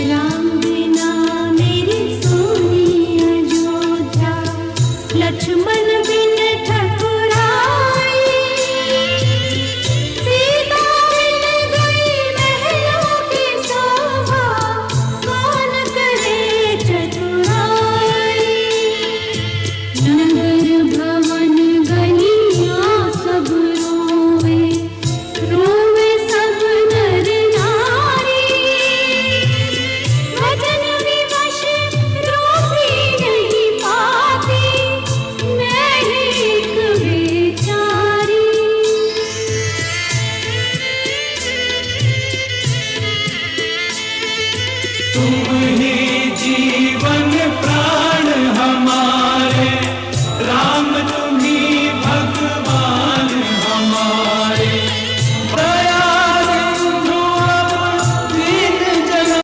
राम बिना मेरी सोनी अयोध्या, लक्ष्मण बिन ठकुराई, सीता बिन गई महलों की शोभा, कौन करे चतुराई। नगर भवन गलियां सब रोवे, रोवे सब नर नारी, वचन विवश रोती नहीं पाती, मैं एक बेचारी। तुमने